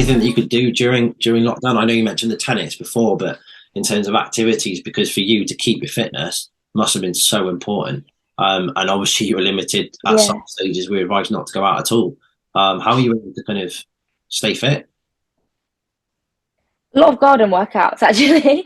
anything that you could do during lockdown? I know you mentioned the tennis before, but in terms of activities, because for you to keep your fitness must have been so important. And obviously you were limited at Yeah, some stages. We were advised not to go out at all. How are you able to kind of stay fit? a lot of garden workouts actually.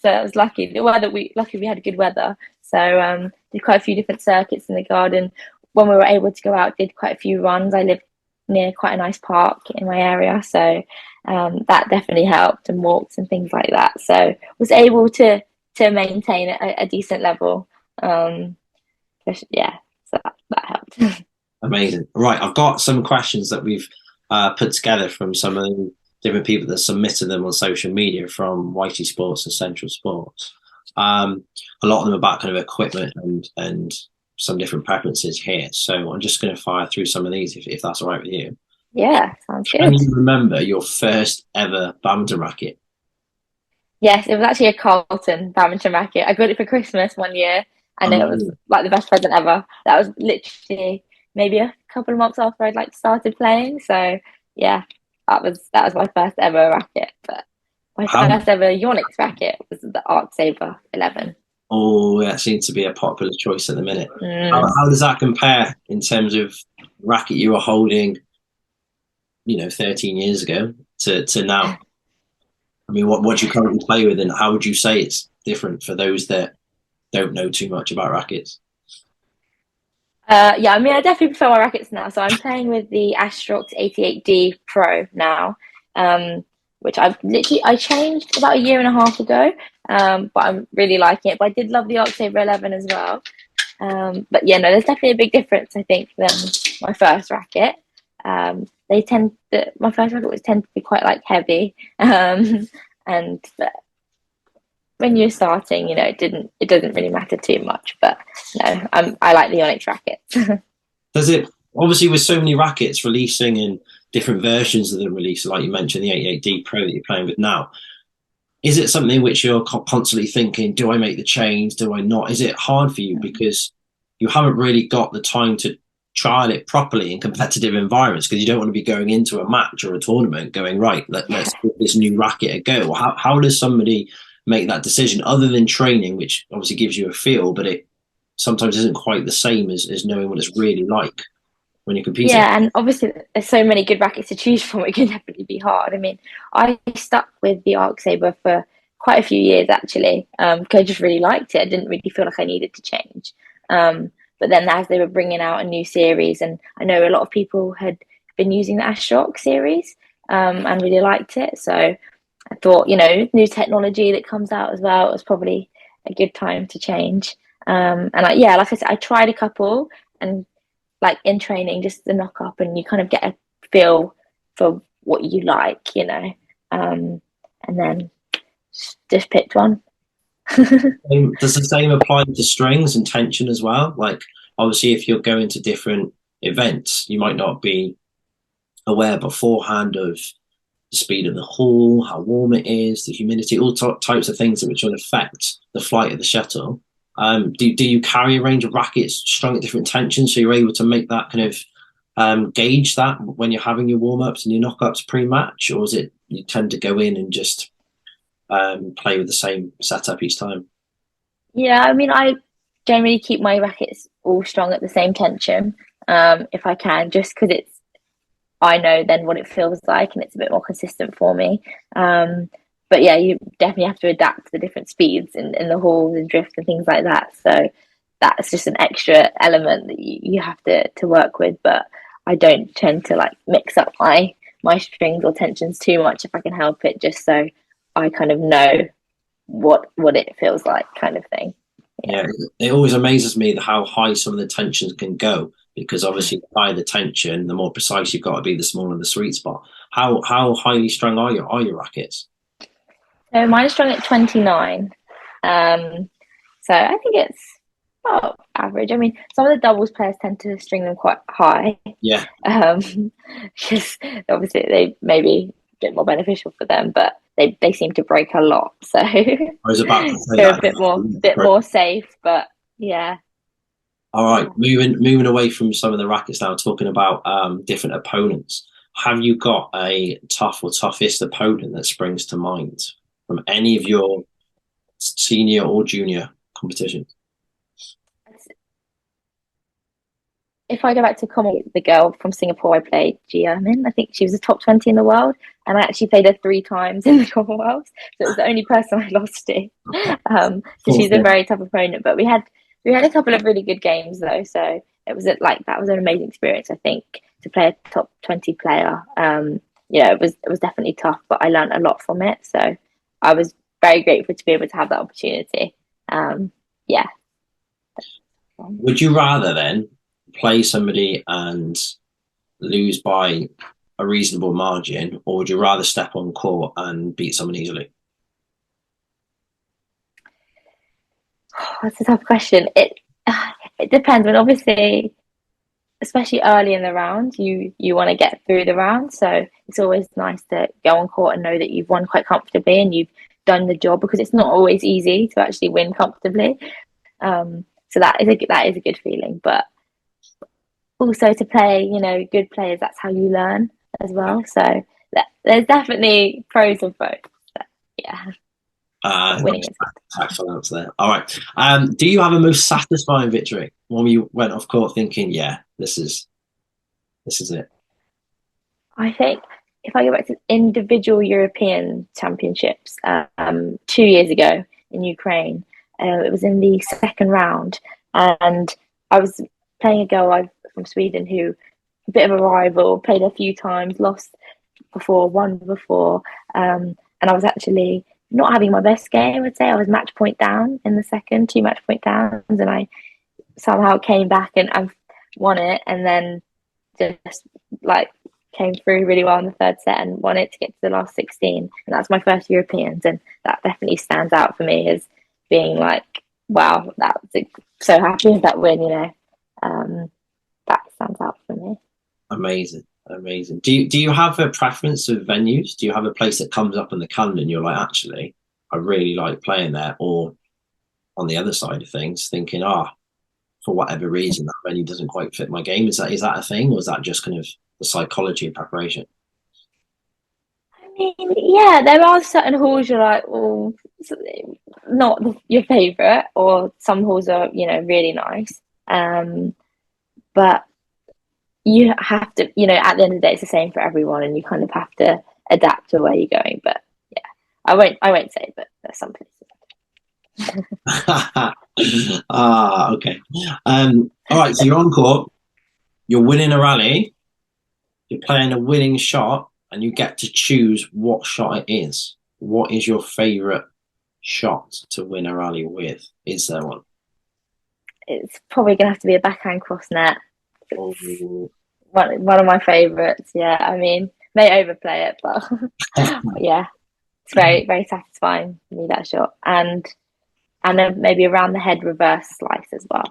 So I was lucky. Lucky we had good weather. So did quite a few different circuits in the garden. When we were able to go out, did quite a few runs. I live near quite a nice park in my area, so that definitely helped, and walks and things like that. So was able to maintain a decent level. Um, yeah, so that helped. Amazing. Right, I've got some questions that we've put together from some of the different people that submitted them on social media from Whitey Sports and Central Sports. Um, a lot of them about kind of equipment and some different preferences here. So I'm just going to fire through some of these if that's all right with you. Yeah, sounds Can good. you remember your first ever badminton racket? Yes, it was actually a Carlton badminton racket. I got it for Christmas one year, and it was Um, like the best present ever. That was literally maybe a couple of months after I'd like started playing. So yeah, that was my first ever racket. But my how first ever Yonex racket was the Arc Saver 11. Oh, that seems to be a popular choice at the minute. Mm. How does that compare in terms of racket you were holding, 13 years ago to now? I mean, what do you currently play with, and how would you say it's different for those that don't know too much about rackets? Yeah, I mean, I definitely prefer my rackets now. So I'm playing with the Astrox 88D Pro now, which I changed about a year and a half ago. But I'm really liking it. But I did love the Arc Saver 11 as well. But yeah, no, there's definitely a big difference, I think, than my first racket. My first racket was tend to be quite like heavy, and when you're starting, it doesn't really matter too much. But no, I like the Onyx rackets. Does it obviously with so many rackets releasing in different versions of the release, like you mentioned, the 88D Pro that you're playing with now? Is it something which you're constantly thinking, do I make the change? Do I not? Is it hard for you because you haven't really got the time to trial it properly in competitive environments because you don't want to be going into a match or a tournament going, right, Yeah. let's give this new racket a go? How does somebody make that decision other than training, which obviously gives you a feel, but it sometimes isn't quite the same as knowing what it's really like when you're competing? Yeah, and obviously there's so many good rackets to choose from. It can definitely be hard. I mean, I stuck with the Arc Saber for quite a few years actually, because I just really liked it. I didn't really feel like I needed to change. But then as they were bringing out a new series, and I know a lot of people had been using the Astrox series, and really liked it. So I thought, new technology that comes out as well, it was probably a good time to change. Yeah, like I said, I tried a couple, and like in training just the knock up, and you kind of get a feel for what you like. um, and then just picked one. Does the same apply to strings and tension as well? Like, obviously, if you're going to different events, you might not be aware beforehand of the speed of the hull, how warm it is, the humidity, all types of things that which will affect the flight of the shuttle. Do you carry a range of rackets strung at different tensions so you're able to make that kind of gauge that when you're having your warm ups and your knock ups pre match, or is it you tend to go in and just play with the same setup each time? Yeah, I mean, I generally keep my rackets all strong at the same tension, if I can, just because I know then what it feels like, and it's a bit more consistent for me. But yeah, you definitely have to adapt to the different speeds in the halls and drift and things like that. So that's just an extra element that you have to work with. But I don't tend to like mix up my strings or tensions too much if I can help it, just so I kind of know what it feels like, kind of thing. Yeah. Yeah, it always amazes me how high some of the tensions can go because obviously the higher the tension, the more precise you've got to be, the smaller the sweet spot. How highly strung are your rackets? So mine is strung at 29. Um, so I think it's about average. I mean, some of the doubles players tend to string them quite high, Yeah, because obviously they may be a bit more beneficial for them, but they seem to break a lot. So I was about to say they're a that. bit more safe, but yeah. All right, Yeah. moving away from some of the rackets now, talking about different opponents. have you got a tough or toughest opponent that springs to mind from any of your senior or junior competitions? If I go back to Common, the girl from Singapore I played, Gia Min, I think she was a top 20 in the world. And I actually played her 3 times in the Commonwealth. So it was the only person I lost to. So she's a very tough opponent. But we had a couple of really good games though. So it was like that was an amazing experience, I think, to play a top 20 player. It was definitely tough, but I learned a lot from it. So I was very grateful to be able to have that opportunity. Yeah. Would you rather then play somebody and lose by a reasonable margin, or would you rather step on court and beat someone easily? That's a tough question. It depends, but obviously, especially early in the round, you want to get through the round. So it's always nice to go on court and know that you've won quite comfortably and you've done the job, because it's not always easy to actually win comfortably. So that is a good feeling. But also to play, good players, that's how you learn as well. So there's definitely pros of both. But yeah, winning is good. Tactful answer there. All right. Do you have a most satisfying victory? One where you went off court thinking, yeah, this is it. I think if I go back to individual European championships 2 years ago in Ukraine, it was in the second round, and I was playing a girl from Sweden who, a bit of a rival, played a few times, lost before, won before, and I was actually not having my best game. I'd say I was match point down in the second, 2 match point downs, and I somehow came back and won it, and then just like came through really well in the third set and won it to get to the last 16. And that's my first Europeans, and that definitely stands out for me as being like, wow, so happy with that win. That stands out for me. Amazing. Amazing. Do you have a preference of venues? Do you have a place that comes up in the calendar and you're like, actually, I really like playing there? Or on the other side of things, thinking, for whatever reason, that venue doesn't quite fit my game. Is that a thing, or is that just kind of the psychology of preparation? I mean, yeah, there are certain halls you're like, oh, not your favourite, or some halls are, really nice. But you have to, at the end of the day, it's the same for everyone, and you kind of have to adapt to where you're going. But yeah, I won't say, but there's some places. Okay. All right. So you're on court, you're winning a rally, you're playing a winning shot, and you get to choose what shot it is. What is your favorite shot to win a rally with? Is there one? It's probably gonna have to be a backhand cross net. Oh. One of my favourites. Yeah, I mean, may overplay it, but yeah, it's very very satisfying for me, that shot, and then maybe around the head reverse slice as well.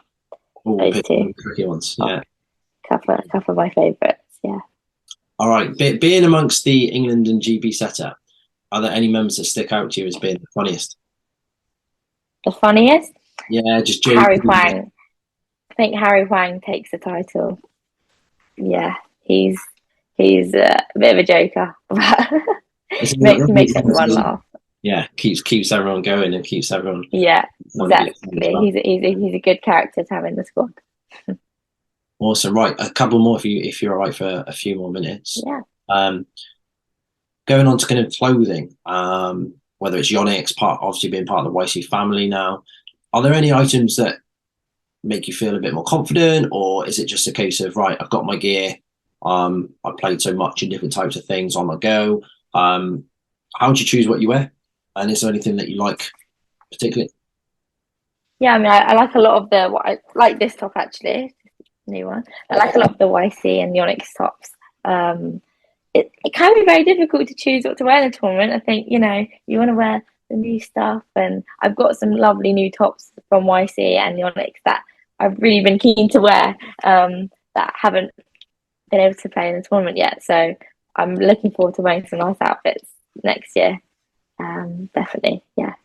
Oh, Those two, tricky ones. Yeah. couple of my favourites. Yeah. All right. Being amongst the England and GB setup, are there any members that stick out to you as being the funniest? The funniest? Yeah, just Harry joking. Huang. I think Harry Huang takes the title. Yeah, he's a bit of a joker, but makes everyone laugh. Yeah, keeps everyone going and keeps everyone. Yeah, exactly. He's a good character to have in the squad. Awesome. Right, a couple more if you're all right for a few more minutes. Yeah. Going on to kind of clothing, whether it's Yonex, obviously being part of the YC family now, are there any items that make you feel a bit more confident, or is it just a case of, right, I've got my gear, I played so much in different types of things on the go? How do you choose what you wear, and is there anything that you like particularly? Yeah, I mean, I like a lot of I like this top actually, new one. I like a lot of the YC and the Onyx tops. It can be very difficult to choose what to wear in a tournament. I think, you want to wear the new stuff, and I've got some lovely new tops from YC and the Onyx that I've really been keen to wear, that haven't been able to play in the tournament yet. So I'm looking forward to wearing some nice outfits next year. Definitely, yeah.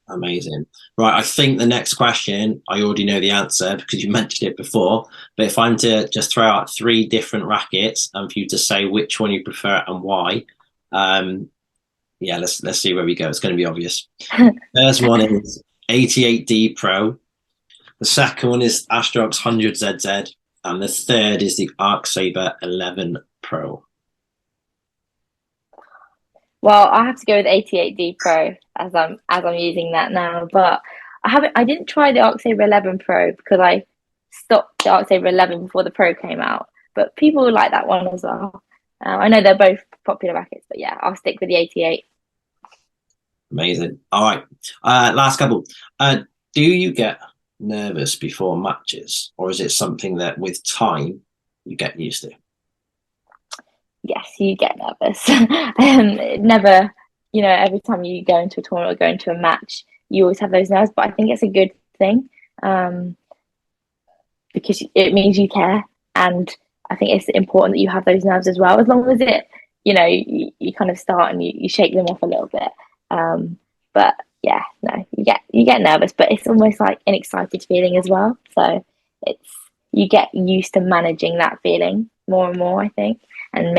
Amazing. Right, I think the next question, I already know the answer because you mentioned it before. But if I'm to just throw out three different rackets and for you to say which one you prefer and why, yeah, let's see where we go. It's going to be obvious. First one is 88D Pro. The second one is Astrox 100ZZ, and the third is the Arc Saber 11 Pro. Well, I have to go with 88D Pro as I'm using that now, but I didn't try the Arc Saber 11 Pro because I stopped the Arc Saber 11 before the Pro came out. But people like that one as well. I know they're both popular rackets, but yeah, I'll stick with the 88. Amazing. All right, last couple. Do you get nervous before matches, or is it something that with time you get used to? Yes, you get nervous. Never, every time you go into a tournament or go into a match, you always have those nerves. But I think it's a good thing um, because it means you care, and I think it's important that you have those nerves as well. As long as you kind of start and you shake them off a little bit. But yeah, no, you get nervous, but it's almost like an excited feeling as well. So it's you get used to managing that feeling more and more, I think, and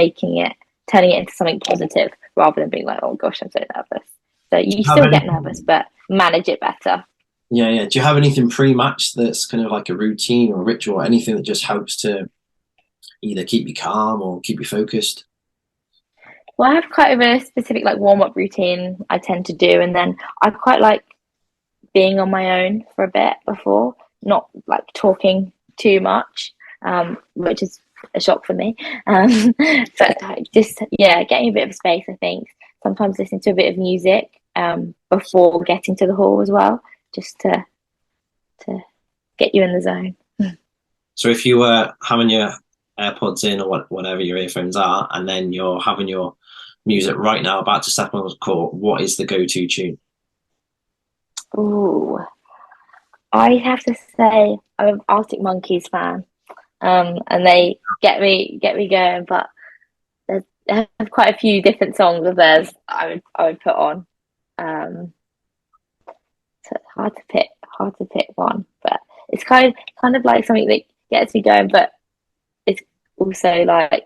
turning it into something positive rather than being like, oh gosh, I'm so nervous. So you Have still get anything? nervous, but manage it better. Yeah, yeah. Do you have anything pre-match that's kind of like a routine or ritual, anything that just helps to either keep you calm or keep you focused? Well, I have quite a specific like warm up routine I tend to do, and then I quite like being on my own for a bit before, not like talking too much, which is a shock for me. But just yeah, getting a bit of space. I think sometimes listening to a bit of music before getting to the hall as well, just to get you in the zone. So if you were having your AirPods in or whatever your earphones are, and then you're having your music right now, about to step on the court, what is the go-to tune? Ooh, I have to say I'm an Arctic Monkeys fan, and they get me going. But they have quite a few different songs of theirs I would put on. Um, so it's hard to pick one, but it's kind of like something that gets me going, but it's also like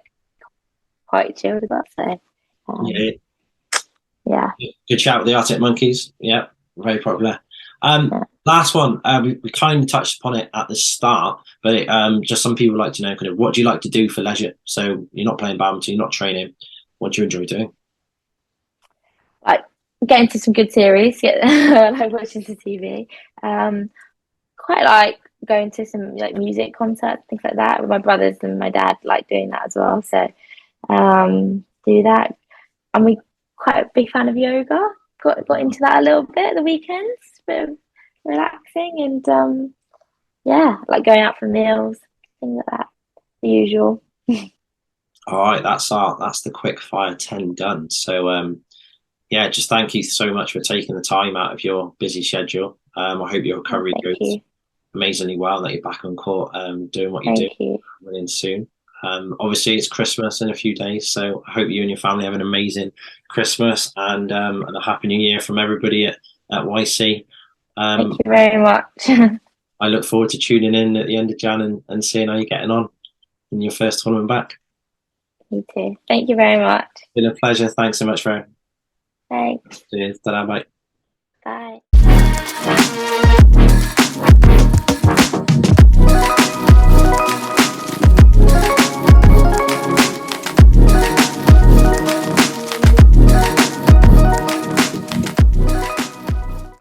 quite chilled about. So Yeah, yeah, good shout, the Arctic Monkeys. Yeah, very popular. yeah. Last one, we kind of touched upon it at the start, but just some people like to know kind of what do you like to do for leisure? So you're not playing badminton, you're not training. What do you enjoy doing? Like get into some good series, get like watching the TV. Um, Quite like going to some like music concerts, things like that. With my brothers and my dad like doing that as well. So do that. And we quite a big fan of yoga. Got into that a little bit at the weekends, bit of relaxing and yeah, like going out for meals, things like that. The usual. All right, that's the quick fire 10 done. So yeah, just thank you so much for taking the time out of your busy schedule. I hope your Oh, recovery thank goes you. amazingly well, that you're back on court, doing what you do, Thank you. running soon. Obviously, it's Christmas in a few days, so I hope you and your family have an amazing Christmas and a happy New Year from everybody at YC. Thank Um, you very much. I look forward to tuning in at the end of Jan and seeing how you're getting on in your first tournament back. Me too. Thank you very much. It's been a pleasure. Thanks so much, Freya. Thanks. Cheers. Ta-ra, bye. Bye.